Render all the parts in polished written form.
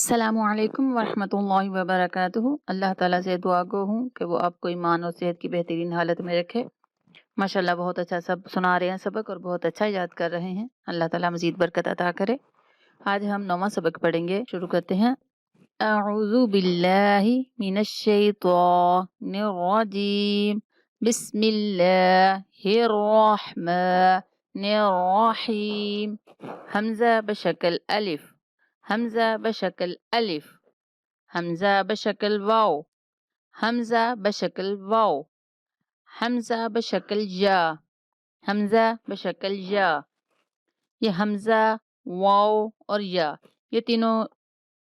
السلام علیکم ورحمۃ اللہ وبرکاتہ۔ اللہ تعالیٰ سے دعا گو ہوں کہ وہ آپ کو ایمان اور صحت کی بہترین حالت میں رکھے۔ ماشاءاللہ بہت اچھا سب سنا رہے ہیں سبق اور بہت اچھا یاد کر رہے ہیں۔ اللہ تعالیٰ مزید برکت عطا کرے۔ آج ہم 9واں سبق پڑھیں گے، شروع کرتے ہیں۔ اعوذ باللہ من الشیطان الرجیم، بسم اللہ الرحمن الرحیم۔ حمزہ بشکل الف، حمزہ بشکل الف، حمزہ بشکل واو، حمزہ بشکل واو، حمزہ بشکل یا، حمزہ بشکل یا۔ یہ حمزہ، واو اور یا، یہ تینوں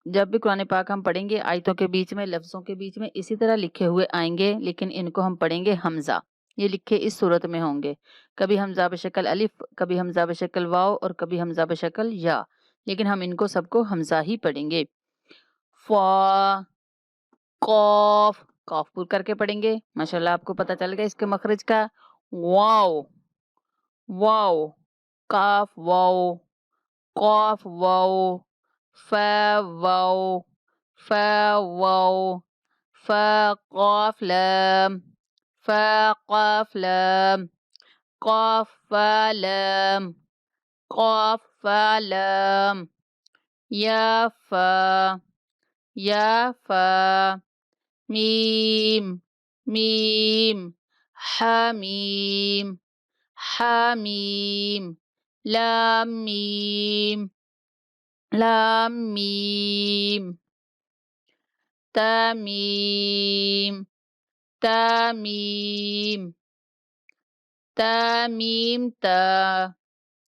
جب بھی قرآن پاک ہم پڑھیں گے آیتوں کے بیچ میں، لفظوں کے بیچ میں اسی طرح لکھے ہوئے آئیں گے، لیکن ان کو ہم پڑھیں گے حمزہ۔ یہ لکھے اس صورت میں ہوں گے، کبھی حمزہ بشکل الف، کبھی حمزہ بشکل واو اور کبھی حمزہ بشکل یا، لیکن ہم ان کو سب کو حمزہ ہی پڑھیں گے۔ فا، قاف، قاف پور کر کے پڑھیں گے، ماشاءاللہ آپ کو پتہ چل گیا اس کے مخرج کا۔ واو، واو، قاف واو، قاف واو، فا واو، فا واو، فا قاف لام، فا قاف لام، قاف فا لام، قاف فا لام، یا فا، یا فا، میم، میم، حامیم، حامیم، لام میم، لام میم، تامیم، تامیم، تامیم تا،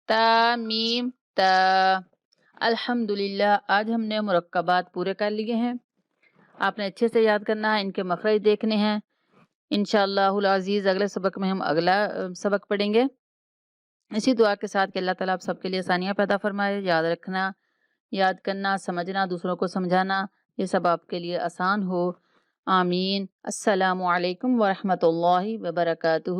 تامیم تا۔ الحمدللہ آج ہم نے مرکبات پورے کر لیے ہیں۔ آپ نے اچھے سے یاد کرنا ہے، ان کے مخرج دیکھنے ہیں۔ انشاءاللہ العزیز اگلے سبق میں ہم اگلا سبق پڑھیں گے، اسی دعا کے ساتھ کہ اللہ تعالیٰ آپ سب کے لیے آسانیاں پیدا فرمائے۔ یاد رکھنا، یاد کرنا، سمجھنا، دوسروں کو سمجھانا، یہ سب آپ کے لیے آسان ہو۔ آمین۔ السلام علیکم ورحمۃ اللہ وبرکاتہ۔